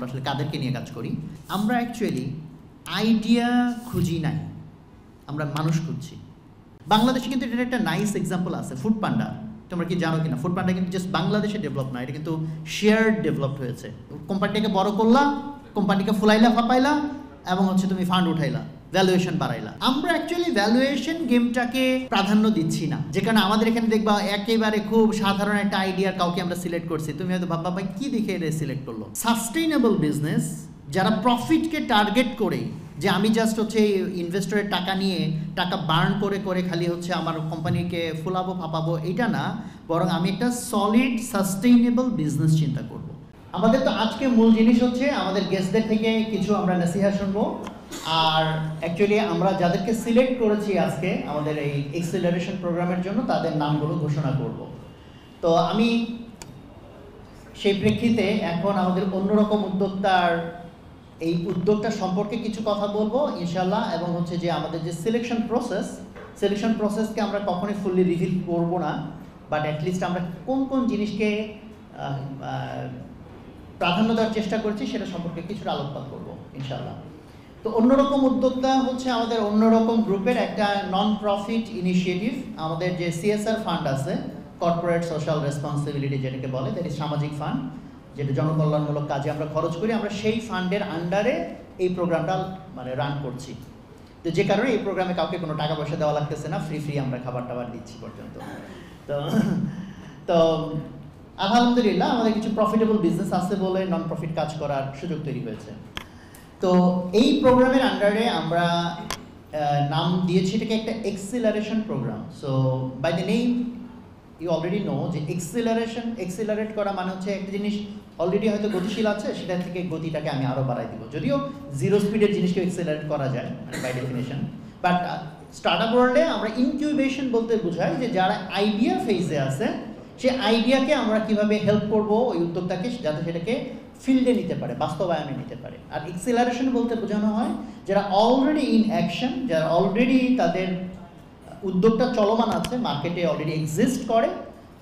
আমরা আসলে কাদেরকে নিয়ে কাজ করি? আমরা অ্যাকচুয়ালি আইডিয়া খুঁজি নাই, আমরা মানুষ খুঁজছি। বাংলাদেশে কিন্তু এটার একটা নাইস এক্সাম্পল আছে, ফুড পান্ডা। তোমরা কি জানো কিনা? ফুড পান্ডা কিন্তু জাস্ট বাংলাদেশে ডেভেলপ না, এটা কিন্তু শেয়ার্ড ডেভেলপড হয়েছে। কোম্পানিটাকে বড় করলা, কোম্পানিকে ফুলাইলা ফাপাইলা, এবং তুমি ফান্ড উঠাইলা, ভ্যালুয়েশন বাড়াইলা। আমরা অ্যাকচুয়ালি ভ্যালুয়েশন গেমটাকে প্রাধান্য দিচ্ছি না, যেখানে আমাদের এখানে দেখবা একেবারে খুব সাধারণ একটা আইডিয়া কাউকে আমরা সিলেক্ট করছি, তুমি হয়তো ভাববা ভাই কি দেখে এটা সিলেক্ট করলো। সাস্টেইনেবল বিজনেস যারা প্রফিটকে টার্গেট করে, যে আমি জাস্ট ইনভেস্টরের টাকা নিয়ে টাকা বার্ন করে করে খালি আমার কোম্পানিকে ফুলাবো ফাপাবো, এটা না, বরং আমি একটা সলিড সাস্টেইনেবল বিজনেস চিন্তা করব। আমাদের তো আজকে মূল জিনিস আমাদের গেস্টদের থেকে কিছু আমরা নসিহত শুনবো, আর অ্যাকচুয়ালি আমরা যাদেরকে সিলেক্ট করেছি আজকে আমাদের এই এক্সেলারেশন প্রোগ্রামের জন্য, তাদের নামগুলো ঘোষণা করব। তো আমি সেই প্রেক্ষিতে এখন আমাদের অন্যরকম উদ্যোক্তার এই উদ্যোগটা সম্পর্কে কিছু কথা বলবো ইনশাল্লাহ, এবং যে আমাদের যে সিলেকশন প্রসেসকে আমরা কখনোই ফুললি রিভিল করবো না, বাট অ্যাটলিস্ট আমরা কোন কোন জিনিসকে প্রাধান্য দেওয়ার চেষ্টা করছি সেটা সম্পর্কে কিছুটা আলোকপাত করবো ইনশাল্লাহ। তো অন্যরকম উদ্যোক্তা আমাদের অন্যরকম গ্রুপের একটা নন প্রফিট ইনিশিয়েটিভ। আমাদের যে সিএসআর ফান্ড আছে, কর্পোরেট সোশ্যাল রেসপন্সিবিলিটি যেটাকে বলে, দ্যাট ইজ সামাজিক ফান্ড, যেটা জনকল্যাণমূলক কাজে আমরা খরচ করি, আমরা সেই ফান্ডের আন্ডারে এই প্রোগ্রামটা রান করছি। তো যে কারণে এই প্রোগ্রামে কাউকে কোনো টাকা পয়সা দেওয়া লাগতেছে না, ফ্রি আমরা খাবার টাবার দিচ্ছি পর্যন্ত। তো আলহামদুলিল্লাহ আমাদের কিছু প্রফিটেবল বিজনেস আছে বলে নন প্রফিট কাজ করার সুযোগ তৈরি হয়েছে। তো এই প্রোগ্রামের আন্ডারে আমরা নাম দিয়েছি এটাকে একটা acceleration program. So by the name you already know যে এক্সিলারেট করা মানে একটা জিনিস অলরেডি হয়তো গতিশীল আছে, সেটা থেকে গতিটাকে আমি আরও বাড়াই দিব। যদিও জিরো স্পিডের জিনিসকে এক্সিলারেট করা যায় বাই ডেফিনেশন, বাট স্টার্টআপ ওয়ার্ল্ডে আমরা ইনকিউবেশন বলতে বোঝাই যে যারা আইডিয়া ফেজে আছে, সেই আইডিয়াকে আমরা কিভাবে হেল্প করব ওই উদ্যোক্তাকে, যাতে সেটাকে ফিল্ডে নিতে পারে, বাস্তবায়নে নিতে পারে। আর এক্সিলারেশন বলতে বোঝানো হয় যারা অলরেডি ইন অ্যাকশন, যারা অলরেডি তাদের উদ্যোগটা চলমান আছে, মার্কেটে অলরেডি এক্সিস্ট করে,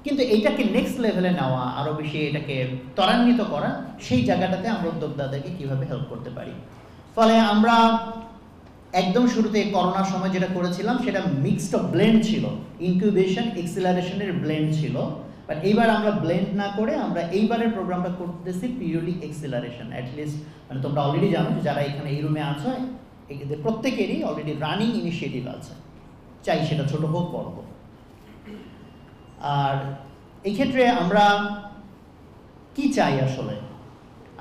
কিন্তু এইটাকে নেক্সট লেভেলে নেওয়া, আরও বেশি এটাকে ত্বরান্বিত করা, সেই জায়গাটাতে আমরা উদ্যোক্তাদেরকে কীভাবে হেল্প করতে পারি। ফলে আমরা একদম শুরুতে করোনার সময় যেটা করেছিলাম সেটা মিক্সড অফ ব্লেন্ড ছিল, ইনকিউবেশন এক্সিলারেশনের ব্লেন্ড ছিল। বাট এইবার আমরা ব্লেন্ড না করে আমরা এইবারের প্রোগ্রামটা করতেছি পিওরলি এক্সিলারেশন। অ্যাটলিস্ট তোমরা অলরেডি জানো যে যারা এখানে এই রুমে আছো, এদের প্রত্যেকেরই অলরেডি রানিং ইনিশিয়েটিভ আছে, চাই সেটা ছোট হোক বড় হোক। আর এই ক্ষেত্রে আমরা কি চাই আসলে?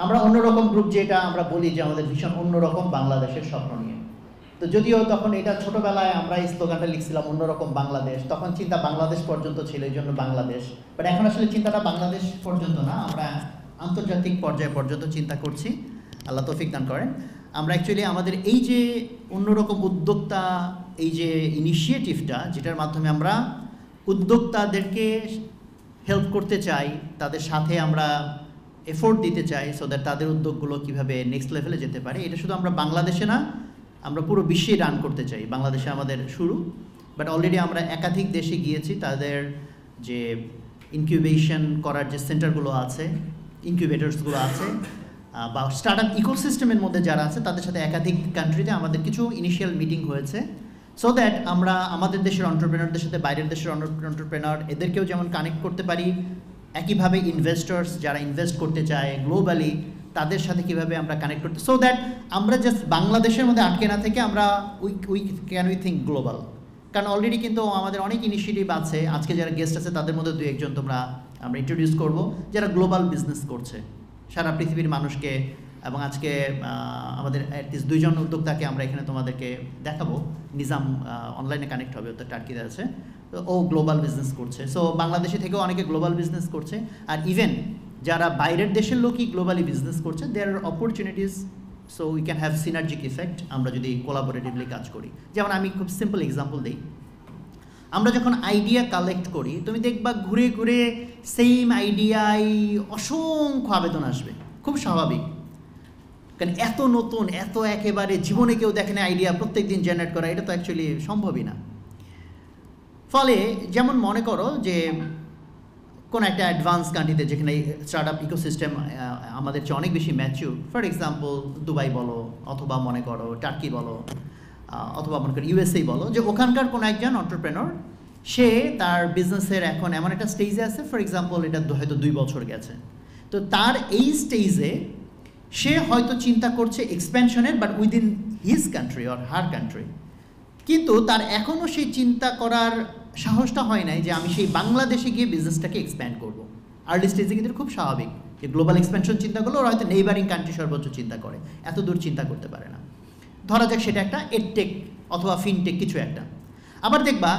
আমরা অন্যরকম গ্রুপ, যেটা আমরা বলি যে আমাদের ভীষণ অন্যরকম বাংলাদেশের স্বপ্ন নিয়ে। তো যদিও তখন এটা ছোটবেলায় আমরা এই স্লোগানটা লিখছিলাম অন্যরকম বাংলাদেশ, তখন চিন্তা বাংলাদেশ পর্যন্ত ছিল, এই জন্য বাংলাদেশ। বাট এখন আসলে চিন্তাটা বাংলাদেশ পর্যন্ত না, আমরা আন্তর্জাতিক পর্যায় পর্যন্ত চিন্তা করছি, আল্লাহ তৌফিক দান করেন। আমরা অ্যাকচুয়ালি আমাদের এই যে অন্যরকম উদ্যোক্তা, এই যে ইনিশিয়েটিভটা, যেটার মাধ্যমে আমরা উদ্যোক্তাদেরকে হেল্প করতে চাই, তাদের সাথে আমরা এফোর্ট দিতে চাই, সো দ্যাট তাদের উদ্যোগগুলো কীভাবে নেক্সট লেভেলে যেতে পারে। এটা শুধু আমরা বাংলাদেশে না, আমরা পুরো বিশ্বে রান করতে চাই। বাংলাদেশে আমাদের শুরু, বাট অলরেডি আমরা একাধিক দেশে গিয়েছি, তাদের যে ইনকিউবেশন করার যে সেন্টারগুলো আছে, ইনকিউবেটরসগুলো আছে, বা স্টার্টআপ ইকোসিস্টেমের মধ্যে যারা আছে, তাদের সাথে একাধিক কান্ট্রিতে আমাদের কিছু ইনিশিয়াল মিটিং হয়েছে, সো দ্যাট আমরা আমাদের দেশের অন্টারপ্রেনারদের সাথে বাইরের দেশের অন্টারপ্রেনার এদেরকেও যেমন কানেক্ট করতে পারি, একইভাবে ইনভেস্টার্স যারা ইনভেস্ট করতে চায় গ্লোবালি, তাদের সাথে কীভাবে আমরা কানেক্ট করতে, সো দ্যাট আমরা জাস্ট বাংলাদেশের মধ্যে আটকে না থেকে আমরা উই থিঙ্ক গ্লোবাল। কারণ অলরেডি কিন্তু আমাদের অনেক ইনিশিয়েটিভ আছে, আজকে যারা গেস্ট আছে তাদের মধ্যে দু একজন আমরা ইন্ট্রোডিউস করব, যারা গ্লোবাল বিজনেস করছে সারা পৃথিবীর মানুষকে। এবং আজকে আমাদের অ্যাটলিস্ট দুইজন উদ্যোক্তাকে আমরা এখানে তোমাদেরকে দেখাবো। নিজাম অনলাইনে কানেক্ট হবে, তো টার্কিতে আছে, তো ও গ্লোবাল বিজনেস করছে। সো বাংলাদেশে থেকেও অনেকে গ্লোবাল বিজনেস করছে, আর ইভেন যারা বাইরের দেশের লোকই গ্লোবালি বিজনেস করছে, there are opportunities, so we can have synergic effect আমরা যদি কোলাবোরেটিভলি কাজ করি। যেমন আমি খুব সিম্পল এক্সাম্পল দিই, আমরা যখন আইডিয়া কালেক্ট করি, তুমি দেখবা ঘুরে ঘুরে সেম আইডিয়ায় অসংখ্য আবেদন আসবে, খুব স্বাভাবিক, কারণ এত নতুন, এত একেবারে জীবনে কেউ দেখেনি আইডিয়া প্রত্যেক দিন জেনারেট করা, এটা তো অ্যাকচুয়ালি সম্ভবই না। ফলে যেমন মনে করো যে কোন একটা অ্যাডভান্স কান্ট্রিতে যেখানে স্টার্ট আপ ইকোসিস্টেম আমাদের চেয়ে অনেক বেশি ম্যাচিউর, ফর এক্সাম্পল দুবাই বলো, অথবা মনে করো টার্কি বলো, অথবা মনে করো ইউএসএ বলো, যে ওখানকার কোনো একজন এন্টারপ্রেনর সে তার বিজনেসের এখন এমন একটা স্টেজে আছে, ফর এক্সাম্পল এটা হয়তো 2 বছর গেছে, তো তার এই স্টেজে সে হয়তো চিন্তা করছে এক্সপ্যানশনের, but within his country or her country, কিন্তু তার এখনও সেই চিন্তা করার সাহসটা হয় নাই যে আমি সেই বাংলাদেশে গিয়ে বিজনেসটাকে এক্সপ্যান্ড করবো। আর্লি স্টেজে কিন্তু খুব স্বাভাবিক যে গ্লোবাল এক্সপ্যানশন চিন্তা করলে ওরা হয়তো নেইবারিং কান্ট্রি সর্বোচ্চ চিন্তা করে, এত দূর চিন্তা করতে পারে না। ধরা যাক সেটা একটা এডটেক অথবা ফিনটেক কিছু একটা। আবার দেখবা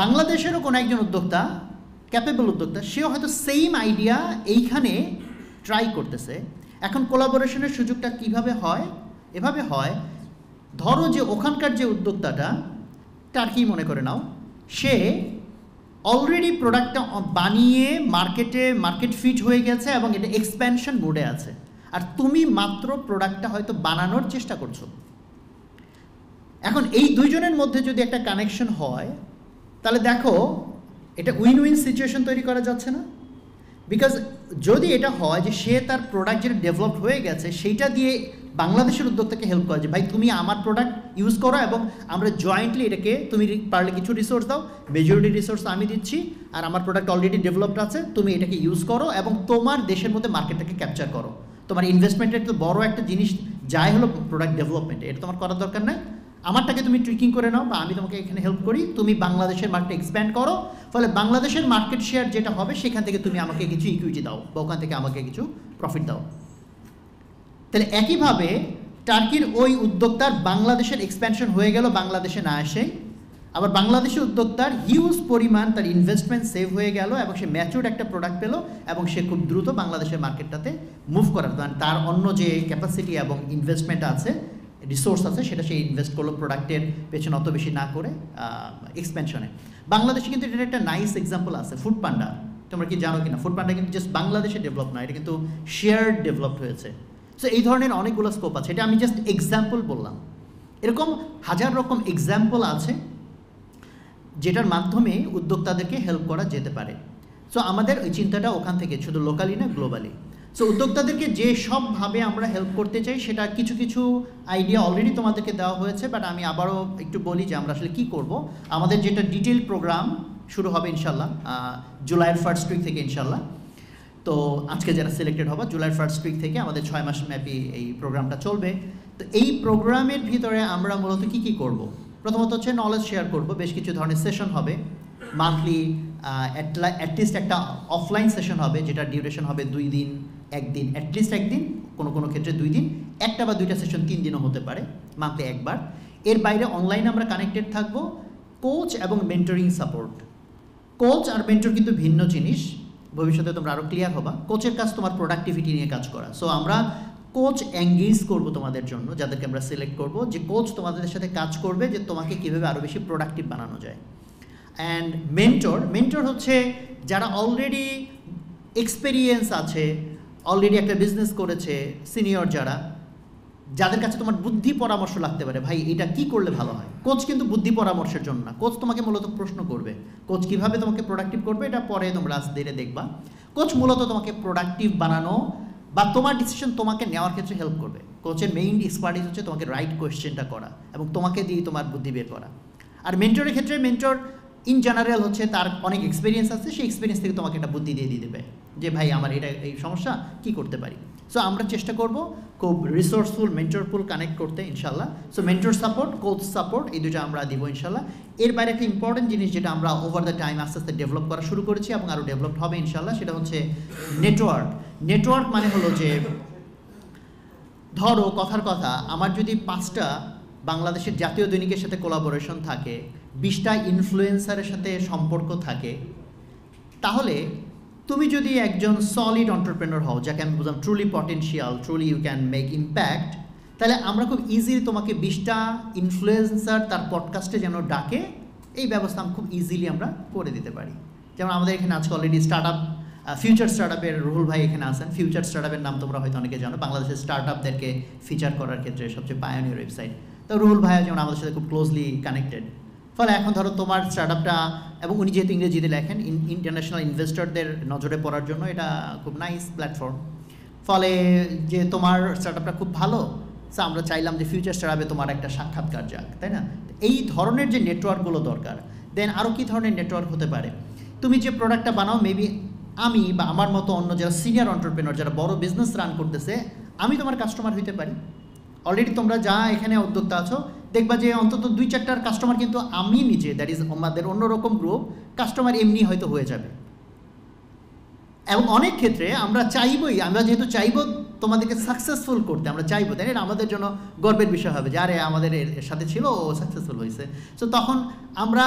বাংলাদেশেরও কোনো একজন উদ্যোক্তা, ক্যাপেবল উদ্যোক্তা, সেও হয়তো সেম আইডিয়া এইখানে ট্রাই করতেছে। এখন কোলাবোরেশনের সুযোগটা কিভাবে হয়? এভাবে হয়, ধরো যে ওখানকার যে উদ্যোক্তাটা, টার্কি মনে করে নাও, সে অলরেডি প্রোডাক্টটা বানিয়ে মার্কেট ফিট হয়ে গেছে এবং এটা এক্সপ্যানশন মোডে আছে, আর তুমি মাত্র প্রোডাক্টটা হয়তো বানানোর চেষ্টা করছো। এখন এই দুইজনের মধ্যে যদি একটা কানেকশন হয়, তাহলে দেখো এটা উইন উইন সিচুয়েশন তৈরি করা যাচ্ছে না? বিকজ যদি এটা হয় যে সে তার প্রোডাক্ট যেটা ডেভেলপ হয়ে গেছে সেইটা দিয়ে বাংলাদেশের উদ্যোক্তাকে হেল্প করে, যে ভাই তুমি আমার প্রোডাক্ট ইউজ করো এবং আমরা জয়েন্টলি এটাকে, তুমি পারলে কিছু রিসোর্স দাও, মেজরিটি রিসোর্স আমি দিচ্ছি, আর আমার প্রোডাক্ট অলরেডি ডেভেলপড আছে, তুমি এটাকে ইউজ করো এবং তোমার দেশের মধ্যে মার্কেটটাকে ক্যাপচার করো। তোমার ইনভেস্টমেন্টের তো বড় একটা জিনিস যাই হলো প্রোডাক্ট ডেভেলপমেন্টে, এটা তোমার করার দরকার নাই, আমারটাকে তুমি ট্রিকিং করে নাও বা আমি তোমাকে এখানে হেল্প করি, তুমি বাংলাদেশের মার্কেট এক্সপ্যান্ড করো, ফলে বাংলাদেশের মার্কেট শেয়ার যেটা হবে সেখান থেকে তুমি আমাকে কিছু ইকুইটি দাও বা ওখান থেকে আমাকে কিছু প্রফিট দাও। তাহলে একইভাবে টার্কির ওই উদ্যোক্তার বাংলাদেশের এক্সপ্যানশন হয়ে গেল বাংলাদেশে না এসে, আবার বাংলাদেশের উদ্যোক্তার হিউজ পরিমাণ তার ইনভেস্টমেন্ট সেভ হয়ে গেল এবং সে ম্যাচিউরড একটা প্রোডাক্ট পেলো এবং সে খুব দ্রুত বাংলাদেশের মার্কেটটাতে মুভ করার, তার অন্য যে ক্যাপাসিটি এবং ইনভেস্টমেন্ট আছে, রিসোর্স আছে, সেটা সে ইনভেস্ট করলো প্রোডাক্টের পেছনে অত বেশি না করে এক্সপেনশনে। বাংলাদেশে কিন্তু এটার একটা নাইস এক্সাম্পল আছে, ফুড পান্ডা। তোমরা কি জানো কিনা, ফুড পান্ডা কিন্তু জাস্ট বাংলাদেশে ডেভেলপ নয়, এটা কিন্তু শেয়ার্ড ডেভেলপড হয়েছে। সো এই ধরনের অনেকগুলো স্কোপ আছে, এটা আমি জাস্ট এক্সাম্পল বললাম। এরকম হাজার রকম এক্সাম্পল আছে যেটার মাধ্যমে উদ্যোক্তাদেরকে হেল্প করা যেতে পারে। সো আমাদের ওই চিন্তাটা ওখান থেকে, শুধু লোকালি না গ্লোবালি। সো উদ্যোক্তাদেরকে যে সবভাবে আমরা হেল্প করতে চাই সেটা কিছু কিছু আইডিয়া অলরেডি তোমাদেরকে দেওয়া হয়েছে, বাট আমি আবারও একটু বলি যে আমরা আসলে কী করব। আমাদের যেটা ডিটেল প্রোগ্রাম শুরু হবে ইনশাল্লাহ জুলাইয়ের 1st উইক থেকে ইনশাল্লাহ। তো আজকে যারা সিলেক্টেড হবে জুলাইয়ের 1st উইক থেকে আমাদের 6 মাস ব্যাপী এই প্রোগ্রামটা চলবে। তো এই প্রোগ্রামের ভিতরে আমরা মূলত কী কী করব? প্রথমত হচ্ছে নলেজ শেয়ার করব, বেশ কিছু ধরনের সেশন হবে, মান্থলি অ্যাটলিস্ট একটা অফলাইন সেশন হবে যেটা ডিউরেশন হবে 2 দিন, 1 দিন, অ্যাটলিস্ট 1 দিন, কোনো কোনো ক্ষেত্রে 2 দিন, একটা বা দুইটা সেশন 3 দিনও হতে পারে, মান্থলি একবার। এর বাইরে অনলাইনে আমরা কানেক্টেড থাকবো, কোচ এবং মেন্টরিং সাপোর্ট। কোচ আর মেন্টর কিন্তু ভিন্ন জিনিস, ভবিষ্যতে তোমরা আরও ক্লিয়ার হবা। কোচের কাজ তোমার প্রোডাক্টিভিটি নিয়ে কাজ করা। সো আমরা কোচ এঙ্গেজ করব তোমাদের জন্য, যাদেরকে আমরা সিলেক্ট করব, যে কোচ তোমাদের সাথে কাজ করবে যে তোমাকে কীভাবে আরও বেশি প্রোডাক্টিভ বানানো যায়। অ্যান্ড মেন্টর হচ্ছে যারা অলরেডি এক্সপেরিয়েন্স আছে, অলরেডি একটা বিজনেস করেছে, সিনিয়র যারা, যাদের কাছে তোমার বুদ্ধি পরামর্শ লাগতে পারে, ভাই এটা কি করলে ভালো হয়। কোচ কিন্তু বুদ্ধি পরামর্শের জন্য না, কোচ তোমাকে মূলত প্রশ্ন করবে, কোচ কীভাবে তোমাকে প্রোডাক্টিভ করবে এটা পরে তোমরা আস্তে ধীরে দেখবা। কোচ মূলত তোমাকে প্রোডাক্টিভ বানানো বা তোমার ডিসিশন তোমাকে নেওয়ার ক্ষেত্রে হেল্প করবে। কোচের মেইন এক্সপার্টিস হচ্ছে তোমাকে রাইট কোয়েশ্চেনটা করা এবং তোমাকে দিয়ে তোমার বুদ্ধি বের করা। আর মেন্টরের ক্ষেত্রে মেন্টর ইন জেনারেল হচ্ছে তার অনেক এক্সপিরিয়েন্স আছে, সেই এক্সপিরিয়েন্স থেকে তোমাকে একটা বুদ্ধি দিয়ে দেবে যে ভাই আমার এটা এই সমস্যা কি করতে পারি। সো আমরা চেষ্টা করব খুব রিসোর্সফুল মেন্টরফুল কানেক্ট করতে ইনশাল্লাহ। So mentor support, coach support, এই দুটো আমরা দিব ইনশাল্লাহ। এর বাইরে একটা ইম্পর্টেন্ট জিনিস যেটা আমরা ওভার দ্য টাইম আস্তে আস্তে ডেভেলপ করা শুরু করেছি এবং আরও ডেভেলপ হবে ইনশাল্লাহ, সেটা হচ্ছে নেটওয়ার্ক। নেটওয়ার্ক মানে হলো যে ধরো কথার কথা, আমার যদি 5টা বাংলাদেশের জাতীয় দৈনিকের সাথে কোলাবোরেশন থাকে, 20টা ইনফ্লুয়েন্সারের সাথে সম্পর্ক থাকে, তাহলে তুমি যদি একজন সলিড এন্টারপ্রেনার হও, যাকে আমি বললাম truly potential, truly you can make impact, তাহলে আমরা খুব ইজিলি তোমাকে 20টা ইনফ্লুয়েন্সার তার পডকাস্টে যেন ডাকে, এই ব্যবস্থা আমি খুব ইজিলি আমরা করে দিতে পারি। যেমন আমাদের এখানে আজকে অলরেডি ফিউচার স্টার্টআপের রুহুল ভাই এখানে আছেন। ফিউচার স্টার্টআপের নাম তোমরা হয়তো অনেকে জানো, বাংলাদেশের স্টার্টআপদেরকে ফিচার করার ক্ষেত্রে সবচেয়ে পায়োনিয়ার ওয়েবসাইট। তো রুহুল ভাইয়া যেমন আমাদের সাথে খুব ক্লোজলি কানেক্টেড। ফলে এখন ধরো তোমার স্টার্টআপটা, এবং উনি যেহেতু ইংরেজিতে লেখেন, ইন্টারন্যাশনাল ইনভেস্টরদের নজরে পড়ার জন্য এটা খুব নাইস প্ল্যাটফর্ম। ফলে যে তোমার স্টার্টআপটা খুব ভালো, সো আমরা চাইলাম যে ফিউচার স্টার্টআপে তোমার একটা সাক্ষাৎকার যাক, তাই না? এই ধরনের যে নেটওয়ার্কগুলো দরকার। দেন আরও কী ধরনের নেটওয়ার্ক হতে পারে? তুমি যে প্রোডাক্টটা বানাও, মেবি আমি বা আমার মতো অন্য যারা সিনিয়র এন্টারপ্রেনার, যারা বড় বিজনেস রান করতেছে, আমি তোমার কাস্টমার হইতে পারি। অলরেডি তোমরা যা এখানে উদ্যোক্তা আছো, দেখবা যে অন্তত 2-4টার কাস্টমার কিন্তু আমি নিজে, দ্যাট ইজ আমাদের অন্যরকম গ্রুপ কাস্টমার এমনি হয়তো হয়ে যাবে। এবং অনেক ক্ষেত্রে আমরা চাইবই, আমরা যেহেতু চাইবো তোমাদেরকে সাকসেসফুল করতে, আমরা চাইবো, তাই না? আমাদের জন্য গর্বের বিষয় হবে যে আরে আমাদের এর সাথে ছিল, ও সাকসেসফুল হয়েছে। সো তখন আমরা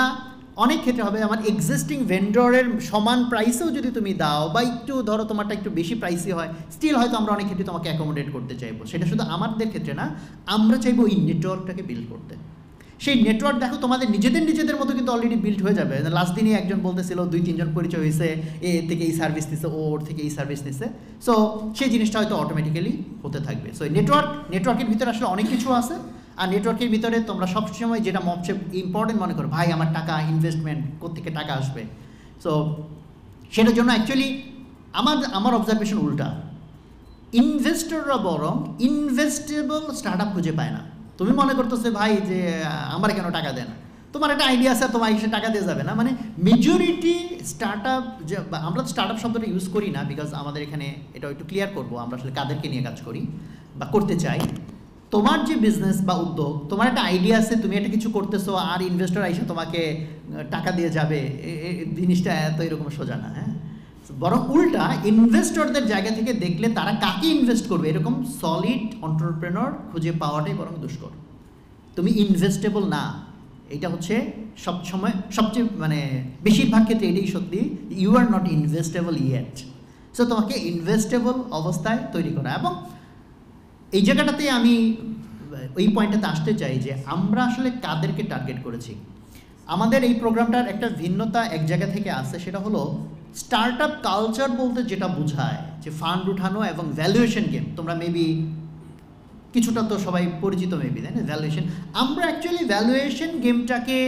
অনেক ক্ষেত্রে হবে আমার এক্সিস্টিং ভেন্ডরের সমান প্রাইসেও যদি তুমি দাও, বা একটু ধরো তোমারটা একটু বেশি প্রাইসই হয়, স্টিল হয়তো আমরা অনেক ক্ষেত্রে তোমাকে অ্যাকোমোডেট করতে চাইবো। সেটা শুধু আমাদের ক্ষেত্রে না, আমরা চাইবো এই নেটওয়ার্কটাকে বিল্ড করতে। সেই নেটওয়ার্ক দেখো তোমাদের নিজেদের মতো কিন্তু অলরেডি বিল্ড হয়ে যাবে। লাস্ট দিনই একজন বলতেছিল 2-3 জন পরিচয় হয়েছে, এ থেকে এই সার্ভিস নিচ্ছে, ওর থেকে এই সার্ভিস নিচ্ছে। সো সেই জিনিসটা হয়তো অটোমেটিক্যালি হতে থাকবে। সো নেটওয়ার্কের ভিতরে আসলে অনেক কিছু আছে। আর নেটওয়ার্কের ভিতরে তোমরা সবসময় যেটা সবচেয়ে ইম্পর্টেন্ট মনে করো, ভাই আমার টাকা ইনভেস্টমেন্ট কোত্থেকে টাকা আসবে। সো সেটার জন্য অ্যাকচুয়ালি আমার অবজারভেশন উল্টা। ইনভেস্টররা বরং ইনভেস্টেবল স্টার্টআপ খুঁজে পায় না। তুমি মনে করতেছে ভাই যে আমার কেন টাকা দেয় না, তোমার একটা আইডিয়া আছে, তোমার এসে টাকা দিয়ে যাবে না। মানে মেজরিটি স্টার্টআপ, যে আমরা স্টার্টআপ শব্দটা ইউজ করি না, বিকজ আমাদের এখানে এটা একটু ক্লিয়ার করবো আমরা আসলে কাদেরকে নিয়ে কাজ করি বা করতে চাই। তোমার যে বিজনেস বা উদ্যোগ, তোমার একটা আইডিয়া আছে, তুমি একটা কিছু করতেছো, আর ইনভেস্টর এসে তোমাকে টাকা দিয়ে যাবে, জিনিসটা এত এরকম সোজা না। হ্যাঁ, বরং উল্টা, ইনভেস্টরদের জায়গা থেকে দেখলে তারা কাকে ইনভেস্ট করবে, এরকম সলিড এন্টারপ্রেনার খুঁজে পাওয়াটাই বরং দুষ্কর। তুমি ইনভেস্টেবল না, এটা হচ্ছে সবচেয়ে মানে বেশিরভাগ ক্ষেত্রে এটাই সত্যি, you are not investable yet. So তোমাকে ইনভেস্টেবল অবস্থায় তৈরি করা। এবং এই জায়গাটাতে আমি এই পয়েন্টটাতে আসতে চাই যে আমরা আসলে কাদেরকে টার্গেট করেছি। আমাদের এই প্রোগ্রামটার একটা ভিন্নতা এক জায়গা থেকে আসে, সেটা হলো স্টার্টআপ কালচার বলতে যেটা বোঝায় যে ফান্ড উঠানো এবং ভ্যালুয়েশন গেম। তোমরা মেবি কিছুটা তো সবাই পরিচিত মেবি, তাই না? ভ্যালুয়েশন, আমরা অ্যাকচুয়ালি ভ্যালুয়েশন গেমটাকে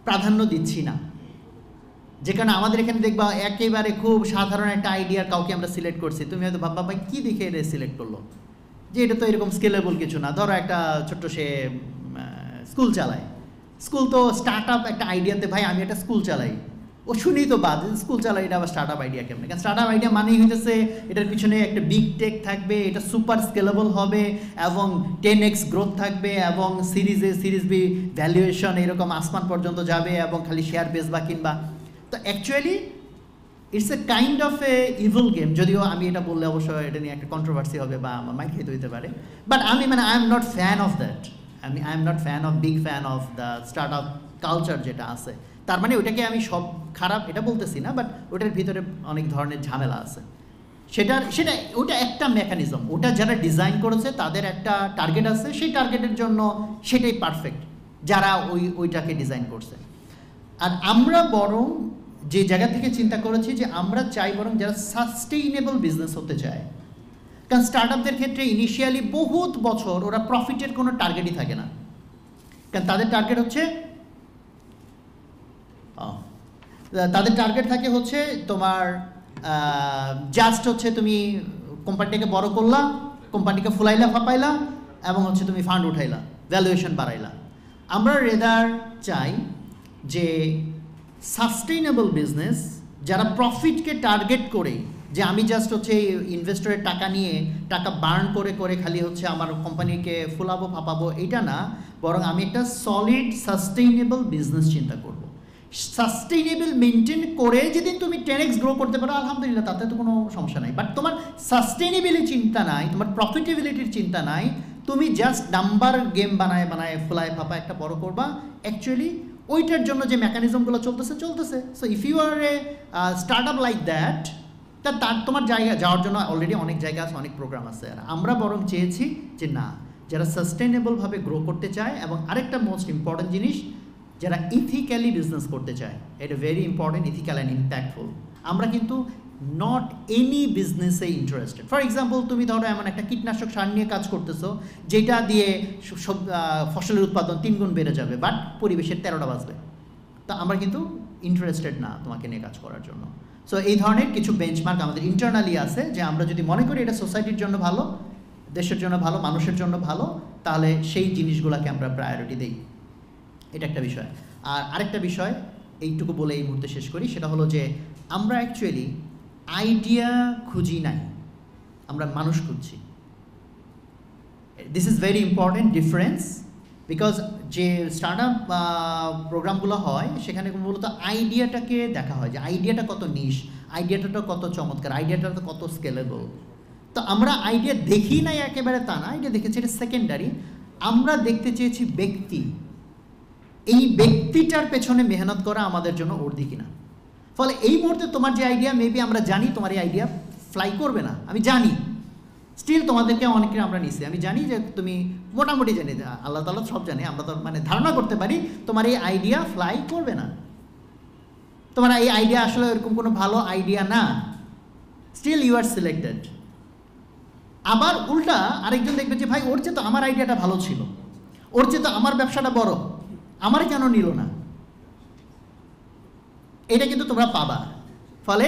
প্রাধান্য দিচ্ছি না। যেখানে আমাদের এখানে দেখবা একেবারে খুব সাধারণ একটা আইডিয়ার কাউকে আমরা সিলেক্ট করছি, তুমি হয়তো ভাববা ভাই কী দেখে এটা সিলেক্ট করলো, যে এটা তো এরকম স্কেলেবল কিছু না। ধরো একটা ছোট্ট সে স্কুল চালায়, স্কুল তো স্টার্টআপ একটা আইডিয়াতে, ভাই আমি একটা স্কুল চালাই, ও শুনেই তো বাদ, স্কুল চালাই, এটা আবার স্টার্টআপ আইডিয়া কেমন? কারণ স্টার্টআপ আইডিয়া মানেই হইতেছে এটার পিছনে একটা বিগ টেক থাকবে, এটা সুপার স্কেলেবল হবে এবং 10x গ্রোথ থাকবে এবং সিরিজ বি ভ্যালুয়েশন এরকম আসমান পর্যন্ত যাবে এবং খালি শেয়ার বেচবা কিনবা। তো actually it's a kind of A evil game. যদিও আমি এটা বললে অবশ্যই এটা নিয়ে একটা কন্ট্রোভার্সি হবে বা আমার মাইক খেতে হইতে পারে, বাট আমি I am not fan of that. I am not big fan of the startup culture যেটা আছে। তার মানে ওটাকে আমি সব খারাপ এটা বলতেছি না, বাট ওটার ভিতরে অনেক ধরনের ঝামেলা আছে। ওটা একটা মেকানিজম, ওটা যারা ডিজাইন করেছে তাদের একটা টার্গেট আছে, সেই টার্গেটের জন্য সেটাই পারফেক্ট যারা ওইটাকে ডিজাইন করছে। আর আমরা বরং যে জায়গা থেকে চিন্তা করেছি যে আমরা চাই বরং যারা সাস্টেইনেবল বিজনেস হতে চায়। কারণ স্টার্টআপদের ক্ষেত্রে ইনিশিয়ালি বহুত বছর ওরা প্রফিটের কোনো টার্গেটই থাকে না, কারণ তাদের টার্গেট থাকে হচ্ছে তোমার জাস্ট হচ্ছে তুমি কোম্পানিটাকে বড় করলা, কোম্পানিকে ফুলাইলা ফাপাইলা এবং হচ্ছে তুমি ফান্ড উঠাইলা, ভ্যালুয়েশন বাড়াইলা। আমরা রেদার চাই যে সাস্টেইনেবল বিজনেস, যারা প্রফিটকে টার্গেট করে, যে আমি জাস্ট হচ্ছে ইনভেস্টরের টাকা নিয়ে টাকা বার্ন করে খালি হচ্ছে আমার কোম্পানিকে ফুলাবো ফাপাবো, এটা না, বরং আমি একটা সলিড সাস্টেইনেবল বিজনেস চিন্তা করব। সাস্টেইনেবল মেনটেন করে যেদিন তুমি 10x গ্রো করতে পারো আলহামদুলিল্লাহ, তাতে তো কোনো সমস্যা নাই। বাট তোমার সাস্টেইনেবিলিটির চিন্তা নাই, তোমার প্রফিটেবিলিটির চিন্তা নাই, তুমি জাস্ট নাম্বার গেম বানায় ফুলায় ফাপা একটা বড় করবা। অ্যাকচুয়ালি ওইটার জন্য যে মেকানিজমগুলো চলতেছে। So if you are a startup like that, তার তোমার জায়গা যাওয়ার জন্য অলরেডি অনেক জায়গা আছে, অনেক প্রোগ্রাম আছে। আর আমরা বরং চেয়েছি যে না, যারা সাস্টেইনেবলভাবে গ্রো করতে চায়, এবং আরেকটা মোস্ট ইম্পর্টেন্ট জিনিস, যারা ইথিক্যালি বিজনেস করতে চায়, এটা very important, ethical and impactful. আমরা কিন্তু নট এনি বিজনেসে ইন্টারেস্টেড। ফর এক্সাম্পল, তুমি ধরো এমন একটা কীটনাশক সার নিয়ে কাজ করতেছো যেটা দিয়ে ফসলের উৎপাদন 3 গুণ বেড়ে যাবে, বাট পরিবেশের 13টা বাঁচবে। তো আমরা কিন্তু ইন্টারেস্টেড না তোমাকে নিয়ে কাজ করার জন্য। সো এই ধরনের কিছু বেঞ্চমার্ক আমাদের ইন্টারনালি আছে, যে আমরা যদি মনে করি এটা সোসাইটির জন্য ভালো, দেশের জন্য ভালো, মানুষের জন্য ভালো, তাহলে সেই জিনিসগুলোকে আমরা প্রায়োরিটি দিই। এটা একটা বিষয়। আর আরেকটা বিষয় এইটুকু বলে এই মুহূর্তে শেষ করি, সেটা হলো যে আমরা অ্যাকচুয়ালি আইডিয়া খুঁজি নাই, আমরা মানুষ খুঁজছি। This is very important difference, because যে স্টার্ট আপ প্রোগ্রামগুলো হয় সেখানে মূলত আইডিয়াটাকে দেখা হয়, যে আইডিয়াটা কত নিশ, আইডিয়াটা কত চমৎকার, আইডিয়াটা কত স্কেলেবল। তো আমরা আইডিয়া দেখি নাই একেবারে তা না, আইডিয়া দেখেছি, এটা সেকেন্ডারি। আমরা দেখতে চেয়েছি ব্যক্তি, এই ব্যক্তিটার পেছনে মেহনত করা আমাদের জন্য অর্ধি কিনা। ফলে এই মুহূর্তে তোমার যে আইডিয়া, মেবি আমরা জানি তোমার এই আইডিয়া ফ্লাই করবে না, আমি জানি, স্টিল তোমাদেরকে অনেকে আমরা নিছি, আমি জানি যে তুমি মোটামুটি জানি, আল্লাহ তাআলা সব জানে, আমরা তো মানে ধারণা করতে পারি তোমার এই আইডিয়া ফ্লাই করবে না, তোমার এই আইডিয়া আসলে এরকম কোনো ভালো আইডিয়া না, স্টিল ইউ আর সিলেক্টেড। আবার উল্টা আরেকজন দেখবে যে ভাই ওর চেয়ে তো আমার আইডিয়াটা ভালো ছিল, ওর চেয়ে তো আমার ব্যবসাটা বড়, আমার কেন নিল না, এটা কিন্তু তোমরা পাবা। ফলে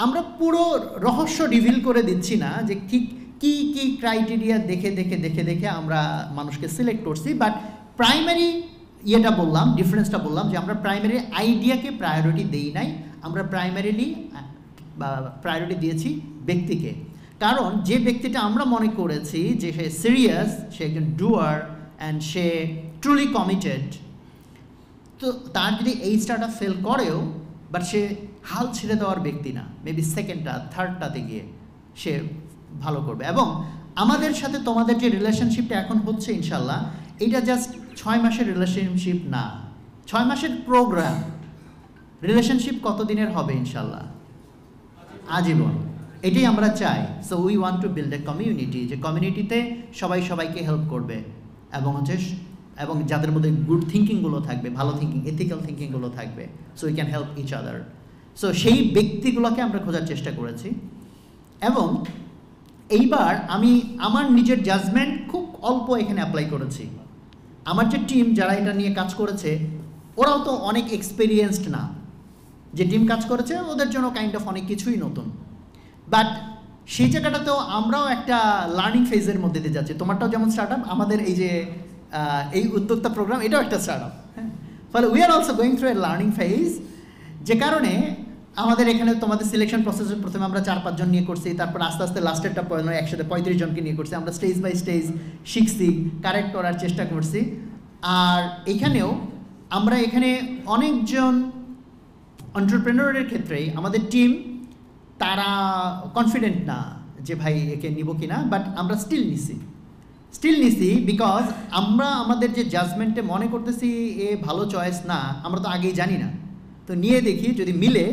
আমরা পুরো রহস্য রিভিল করে দিচ্ছি না যে ঠিক কী কী ক্রাইটেরিয়া দেখে দেখে দেখে দেখে আমরা মানুষকে সিলেক্ট করছি, বাট প্রাইমারি ইয়েটা বললাম, ডিফারেন্সটা বললাম যে আমরা প্রাইমারি আইডিয়াকে প্রায়োরিটি দেই নাই, আমরা প্রায়োরিটি দিয়েছি ব্যক্তিকে। কারণ যে ব্যক্তিটা আমরা মনে করেছি যে সে সিরিয়াস, সে একজন ডুয়ার অ্যান্ড সে ট্রুলি কমিটেড, তো তার যদি এই স্টার্ট আপ ফেল করেও, বাট সে হাল ছেড়ে দেওয়ার ব্যক্তি না, মেবি সেকেন্ডটা থার্ডটাতে গিয়ে সে ভালো করবে। এবং আমাদের সাথে তোমাদের যে রিলেশনশিপটা এখন হচ্ছে ইনশাল্লাহ, এটা জাস্ট 6 মাসের রিলেশনশিপ না, 6 মাসের প্রোগ্রাম। রিলেশনশিপ কতদিনের হবে ইনশাল্লাহ? আজীবন। এটাই আমরা চাই। So we want to build a community, যে কমিউনিটিতে সবাই সবাইকে হেল্প করবে, এবং যাদের মধ্যে গুড থিঙ্কিংগুলো থাকবে, ভালো থিঙ্কিং, এথিক্যাল থিঙ্কিংগুলো থাকবে, so we can help each other. So সেই ব্যক্তিগুলোকে আমরা খোঁজার চেষ্টা করেছি। এবং এইবার আমি আমার নিজের জাজমেন্ট খুব অল্প এখানে অ্যাপ্লাই করেছি। আমার যে টিম যারা এটা নিয়ে কাজ করেছে, ওরাও তো অনেক এক্সপিরিয়েন্সড না, যে টিম কাজ করেছে ওদের জন্য কাইন্ড অফ অনেক কিছুই নতুন, বাট সেই জায়গাটাতেও আমরাও একটা লার্নিং ফেজের মধ্যে দিয়ে যাচ্ছি। তোমারটাও যেমন স্টার্ট আপ, আমাদের এই যে এই উদ্যোক্তা প্রোগ্রাম, এটাও একটা স্টার্ট আপ। হ্যাঁ, ফলে we are also going through a learning phase, যে কারণে আমাদের এখানে তোমাদের সিলেকশন প্রসেসে প্রথমে আমরা 4-5 জন নিয়ে করছি, তারপর আস্তে আস্তে লাস্টেরটা একসাথে 35 জনকে নিয়ে করছি। আমরা স্টেজ বাই স্টেজ শিখছি, কারেক্ট করার চেষ্টা করছি। আর এখানেও আমরা এখানে অনেকজন এন্টারপ্রেনারের ক্ষেত্রেই আমাদের টিম, তারা কনফিডেন্ট না যে ভাই একে নিব কি না, বাট আমরা স্টিল নিছি বিকজ আমরা আমাদের যে জাজমেন্টে মনে করতেছি এ ভালো চয়েস না, আমরা তো আগেই জানি না, তো নিয়ে দেখি যদি মিলে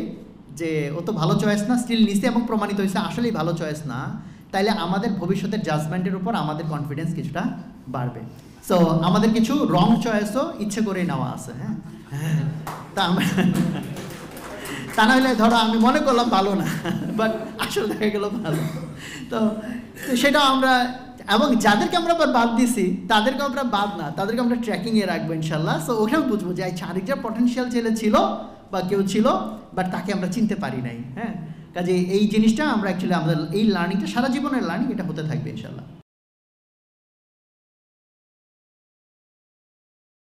যে ও তো ভালো চয়েস না, স্টিল নিছি এবং প্রমাণিত হয়েছে আসলেই ভালো চয়েস না, তাইলে আমাদের ভবিষ্যতের জাজমেন্টের উপর আমাদের কনফিডেন্স কিছুটা বাড়বে। সো আমাদের কিছু রং চয়েসও ইচ্ছে করে নেওয়া আছে। হ্যাঁ, তা আমরা তা না হলে ধরো আমি মনে করলাম ভালো না, বাট আসলে দেখা গেল ভালো, তো সেটা আমরা, এবং যাদেরকে আমরা আবার বাদ দিছি তাদেরকে আমরা বাদ না, তাদেরকে আমরা ট্র্যাকিংয়ে রাখবো ইনশাল্লাহ। সো ওখানে বুঝবো যে আরেকটা পটেনশিয়াল ছেলে ছিল বা কেউ ছিল, বাট তাকে আমরা চিনতে পারি নাই। হ্যাঁ, কাজে এই জিনিসটা আমরা অ্যাকচুয়ালি আমাদের এই লার্নিংটা সারা জীবনের লার্নিং, এটা হতে থাকবে ইনশাল্লাহ।